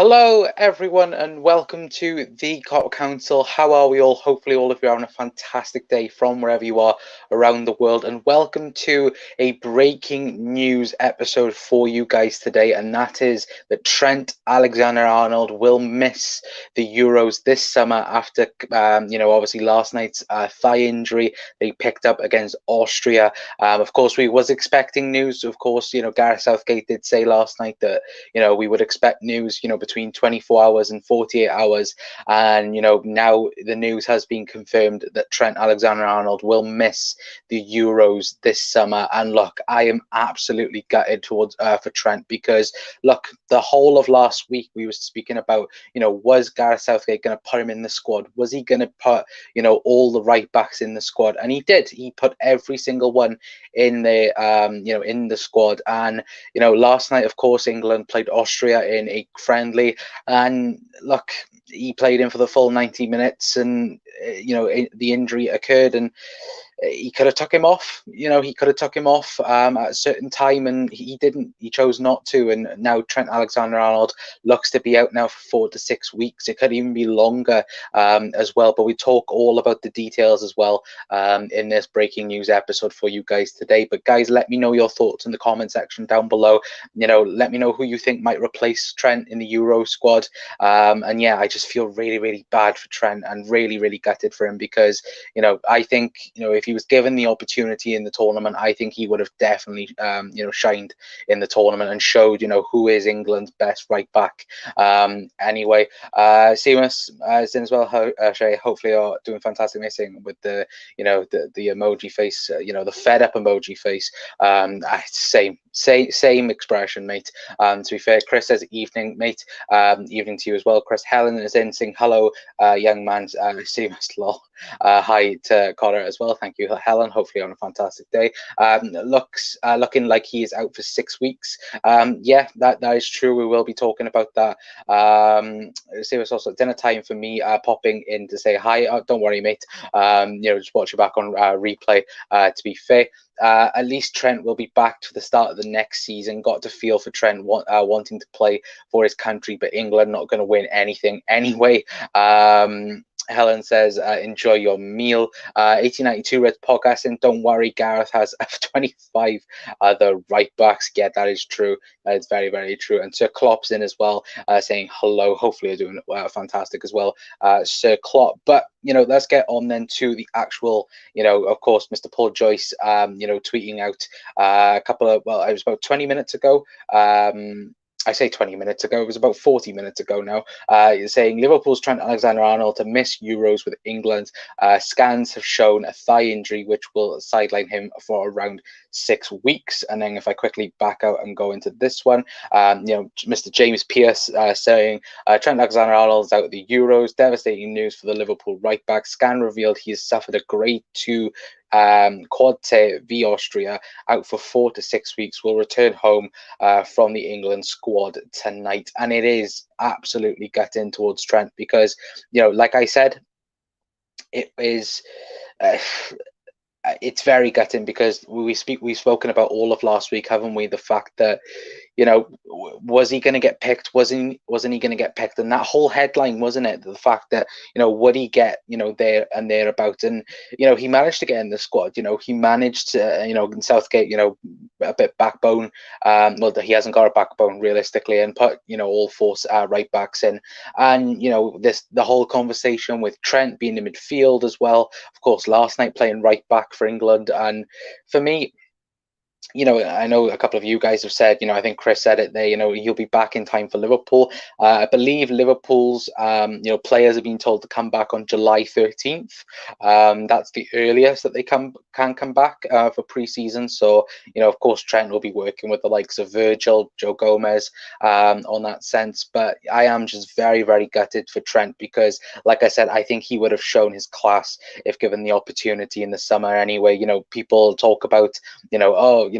Hello, everyone, and welcome to the Copper Council. How are we all? Hopefully, all of you are having a fantastic day from wherever you are around the world. And welcome to a breaking news episode for you guys today. And that is that Trent Alexander-Arnold will miss the Euros this summer after, obviously last night's thigh injury they picked up against Austria. Of course, we was expecting news. Of course, Gareth Southgate did say last night that, we would expect news, between 24 hours and 48 hours. And, now the news has been confirmed that Trent Alexander-Arnold will miss the Euros this summer. And look, I am absolutely gutted towards for Trent because, look, the whole of last week we were speaking about, was Gareth Southgate going to put him in the squad? Was he going to put, all the right backs in the squad? And he did. He put every single one in the, in the squad. And, last night, of course, England played Austria in a friendly, and look, he played in for the full 90 minutes, and the injury occurred, and he could have took him off. He could have took him off at a certain time, and he didn't. He chose not to. And now Trent Alexander-Arnold looks to be out now for 4 to 6 weeks. It could even be longer as well. But we talk all about the details as well in this breaking news episode for you guys today. But guys, let me know your thoughts in the comment section down below. Let me know who you think might replace Trent in the Euro squad. And yeah, I just feel really, really bad for Trent and really, really gutted for him because, I think, if he was given the opportunity in the tournament, I think he would have definitely, shined in the tournament and showed, who is England's best right back. Anyway, Seamus is in as well. Shay, hopefully you're doing fantastic missing with the, the emoji face, the fed up emoji face. Same expression, mate. To be fair, Chris says evening, mate. Evening to you as well. Chris Helen is in saying hello, young man. Seamus, lol. Hi to Connor as well. Thank you, Helen. Hopefully on a fantastic day. Looking like he is out for 6 weeks. Yeah, that is true. We will be talking about that. See, it's also dinner time for me. Popping in to say hi. Don't worry, mate. Just watch you back on replay. To be fair. At least Trent will be back to the start of the next season. Got to feel for Trent wanting to play for his country, but England not going to win anything anyway. Helen says, enjoy your meal. 1892 Reds podcasting. Don't worry, Gareth has 25 other right backs. Yeah, that is true. That is very, very true. And Sir Klopp's in as well, saying hello. Hopefully you're doing fantastic as well, Sir Klopp. But, let's get on then to the actual, of course, Mr. Paul Joyce, tweeting out a couple of, well, it was about 20 minutes ago. I say 20 minutes ago, it was about 40 minutes ago now, saying Liverpool's Trent Alexander-Arnold to miss Euros with England. Scans have shown a thigh injury, which will sideline him for around 6 weeks. And then if I quickly back out and go into this one, Mr. James Pearce saying Trent Alexander-Arnold is out at the Euros. Devastating news for the Liverpool right back. Scan revealed he has suffered a grade 2 quad tear v Austria, out for 4 to 6 weeks. Will return home from the England squad tonight, and it is absolutely gutting towards Trent because, like I said, it is. It's very gutting because we've spoken about all of last week, haven't we? The fact that, was he going to get picked? Wasn't he going to get picked? And that whole headline, wasn't it? The fact that, would he get, there and thereabouts? And, he managed to get in the squad. He managed to, in Southgate, a bit backbone. Well, he hasn't got a backbone realistically, and put, all 4 right backs in. And, the whole conversation with Trent being in midfield as well. Of course, last night playing right back for England. And for me, I know a couple of you guys have said, I think Chris said it there, he'll be back in time for Liverpool. I believe Liverpool's, players have been told to come back on July 13th. That's the earliest that they can come back for pre-season. So, of course, Trent will be working with the likes of Virgil, Joe Gomez on that sense. But I am just very, very gutted for Trent because, like I said, I think he would have shown his class if given the opportunity in the summer anyway. People talk about,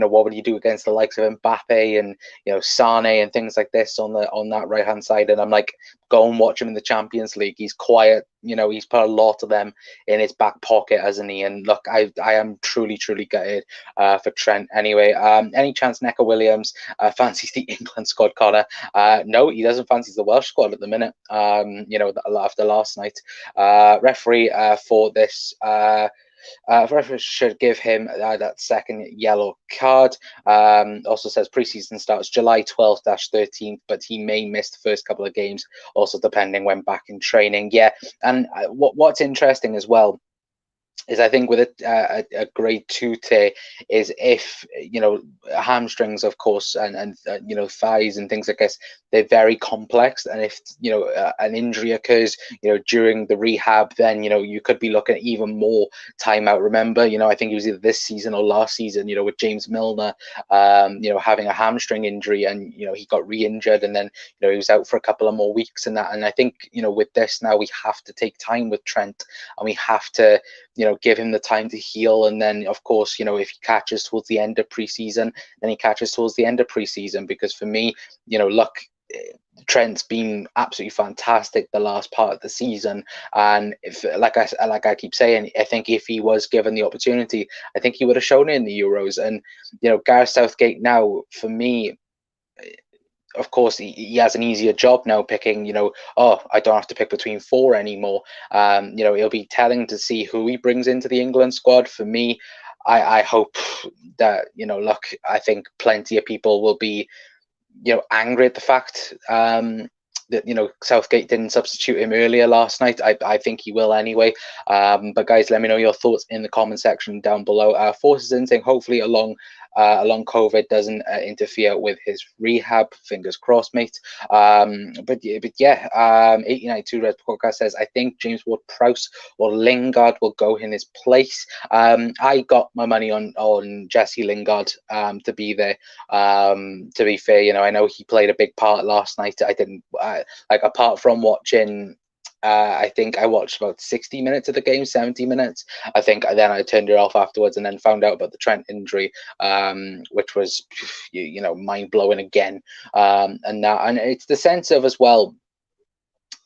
what would he do against the likes of Mbappe and Sane and things like this on that right hand side? And I'm like, go and watch him in the Champions League. He's quiet. He's put a lot of them in his back pocket, hasn't he? And look, I am truly gutted for Trent. Anyway, any chance Neco Williams fancies the England squad, Connor? No, he doesn't fancy the Welsh squad at the minute. After last night, referee for this. Referee should give him that second yellow card. Also says preseason starts July 12th-13th, but he may miss the first couple of games, also depending when back in training. Yeah, and what's interesting as well is I think with a grade 2 tear is if hamstrings, of course, and thighs and things like this, they're very complex, and if an injury occurs during the rehab, then you could be looking at even more time out. Remember, I think it was either this season or last season, with James Milner having a hamstring injury, and he got re-injured, and then he was out for a couple of more weeks and that. And I think with this now, we have to take time with Trent, and we have to give him the time to heal. And then, of course, if he catches towards the end of preseason, then he catches towards the end of preseason. Because for me, look, Trent's been absolutely fantastic the last part of the season, and if, like I keep saying, I think if he was given the opportunity, I think he would have shown it in the Euros. And Gareth Southgate now, for me, of course, he has an easier job now picking, oh, I don't have to pick between 4 anymore. It'll be telling to see who he brings into the England squad. For me, I hope that, look, I think plenty of people will be, angry at the fact that Southgate didn't substitute him earlier last night. I think he will anyway. But guys, let me know your thoughts in the comment section down below. Forces in saying hopefully along COVID doesn't interfere with his rehab. Fingers crossed, mate. But yeah, 1892 Red Podcast says I think James Ward-Prowse or Lingard will go in his place. I got my money on Jesse Lingard to be there. To be fair, I know he played a big part last night. I didn't apart from watching. I think I watched about 60 minutes of the game, 70 minutes. I think then I turned it off afterwards, and then found out about the Trent injury, which was, mind blowing again. And it's the sense of as well.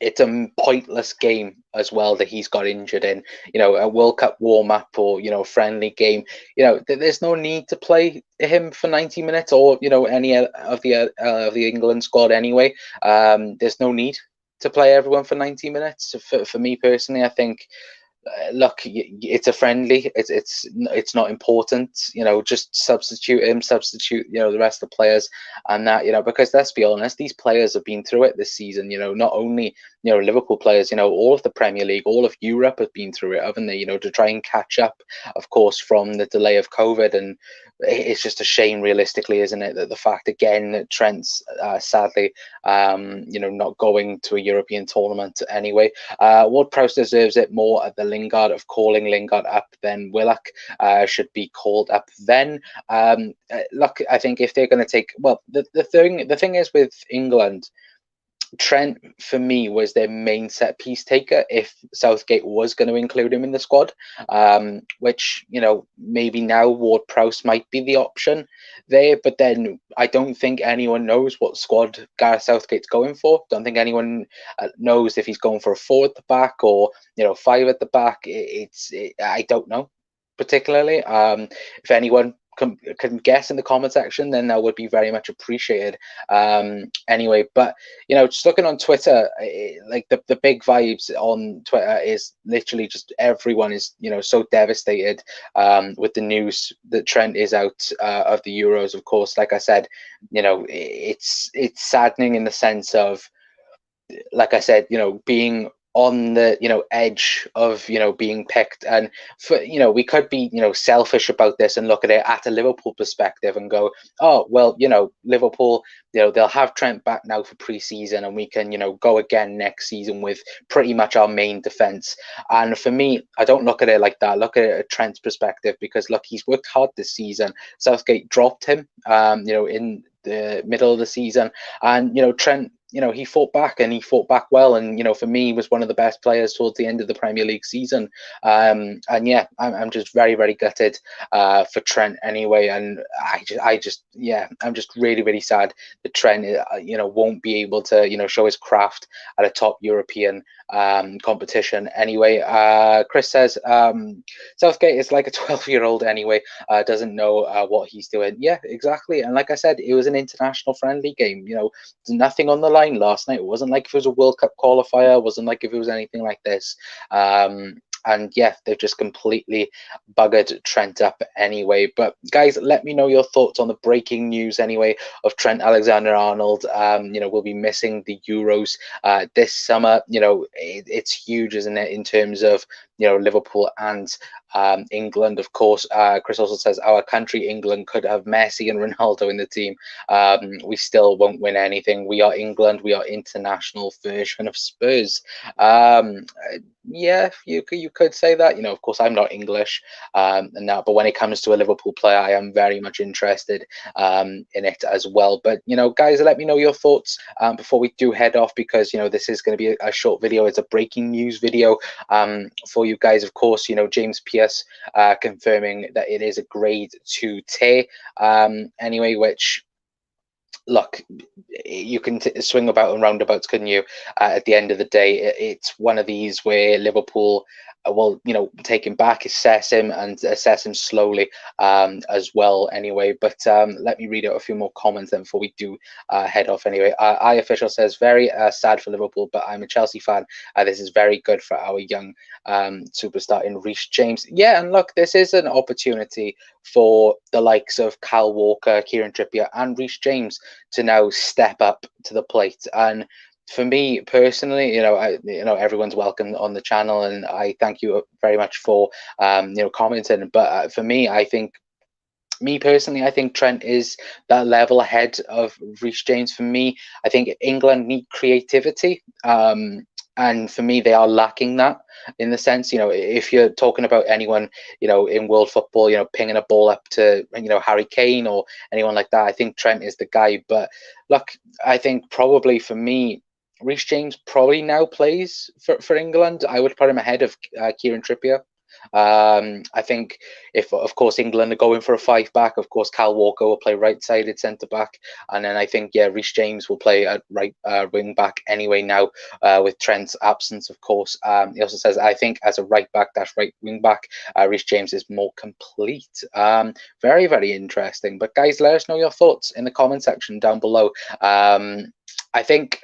It's a pointless game as well that he's got injured in. A World Cup warm up or friendly game. There's no need to play him for 90 minutes or any of the England squad anyway. There's no need to play everyone for 90 minutes. For me personally, I think, look, it's a friendly. It's not important. Just substitute him, substitute the rest of the players, and that because let's be honest, these players have been through it this season. Not only Liverpool players, all of the Premier League, all of Europe have been through it, haven't they? To try and catch up, of course, from the delay of COVID. And it's just a shame, realistically, isn't it, that the fact again that Trent's sadly not going to a European tournament anyway. Ward-Prowse deserves it more at the Lingard of calling Lingard up then Willock should be called up then. Look, I think if they're going to take, well, the thing is with England, Trent, for me, was their main set piece taker if Southgate was going to include him in the squad, which, maybe now Ward-Prowse might be the option there. But then I don't think anyone knows what squad Gareth Southgate's going for. Don't think anyone knows if he's going for a 4 at the back or, 5 at the back. I don't know particularly. If anyone can guess in the comment section, then that would be very much appreciated. Anyway, but just looking on Twitter, like the big vibes on Twitter is literally just everyone is so devastated with the news that Trent is out of the Euros. Of course, like I said, it's saddening in the sense of, like I said, being on the edge of being picked. And for we could be selfish about this and look at it at a Liverpool perspective and go, oh well, Liverpool, they'll have Trent back now for pre-season, and we can go again next season with pretty much our main defense. And for me, I don't look at it like that. I look at it at Trent's perspective, because look, he's worked hard this season. Southgate dropped him in the middle of the season, and Trent he fought back, and he fought back well, and for me, was one of the best players towards the end of the Premier League season. And yeah, I'm just very, very gutted for Trent anyway, and I'm just really, really sad that Trent won't be able to show his craft at a top European competition anyway. Chris says Southgate is like a 12-year-old anyway, doesn't know what he's doing. Yeah, exactly. And like I said, it was an international friendly game. There's nothing on the line last night. It wasn't like if it was a World Cup qualifier. It wasn't like if it was anything like this. And yeah, they've just completely buggered Trent up anyway. But guys, let me know your thoughts on the breaking news anyway of Trent Alexander-Arnold. We'll be missing the Euros this summer. It's huge, isn't it, in terms of Liverpool and England, of course. Chris also says our country, England, could have Messi and Ronaldo in the team. We still won't win anything. We are England. We are international version of Spurs. Yeah, you could say that. Of course, I'm not English, and that. But when it comes to a Liverpool player, I am very much interested in it as well. But guys, let me know your thoughts before we do head off, because this is going to be a short video. It's a breaking news video for you guys. Of course, James Pearce confirming that it is a grade 2 tear. Anyway, which, look, you can swing about and roundabouts, couldn't you? At the end of the day, it's one of these where Liverpool will, take him back, assess him, and assess him slowly as well anyway. But let me read out a few more comments then before we do head off anyway. Official says, very sad for Liverpool, but I'm a Chelsea fan. This is very good for our young superstar in Reece James. Yeah, and look, this is an opportunity for the likes of Kyle Walker, Kieran Trippier, and Reece James to now step up to the plate. And for me personally, everyone's welcome on the channel, and I thank you very much for commenting. But for me, I think Trent is that level ahead of Reece James. For me, I think England need creativity. And for me, they are lacking that, in the sense, if you're talking about anyone, in world football, pinging a ball up to, Harry Kane or anyone like that, I think Trent is the guy. But look, I think probably for me, Reece James probably now plays for England. I would put him ahead of Kieran Trippier. I think if, of course, England are going for a 5-back, of course, Kyle Walker will play right-sided centre-back. And then I think, yeah, Reece James will play at right wing-back anyway now, with Trent's absence, of course. He also says, I think as a right-back, right wing-back, Reece James is more complete. Very, very interesting. But guys, let us know your thoughts in the comment section down below. I think,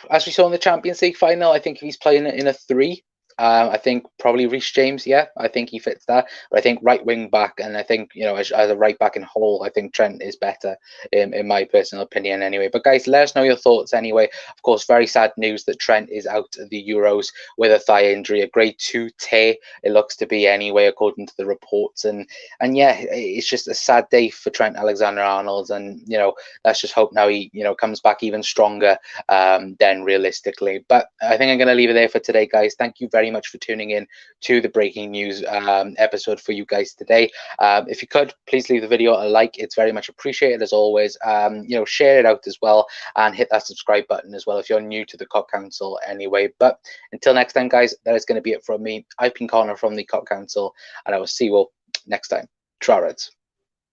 as we saw in the Champions League final, I think if he's playing in a 3, I think probably Reece James, yeah, I think he fits that. But I think right wing back, and I think, as a right back in whole, I think Trent is better in my personal opinion anyway. But guys, let us know your thoughts anyway. Of course, very sad news that Trent is out of the Euros with a thigh injury, a grade 2 tear, it looks to be anyway, according to the reports. And yeah, it's just a sad day for Trent Alexander-Arnold. And, let's just hope now he, comes back even stronger than realistically. But I think I'm going to leave it there for today, guys. Thank you very much for tuning in to the breaking news episode for you guys today. If you could, please leave the video a like. It's very much appreciated, as always. Share it out as well, and hit that subscribe button as well if you're new to the COP Council anyway. But until next time, guys, that is going to be it from me. I've been Connor from the COP Council, and I will see you all next time. Tra Reds.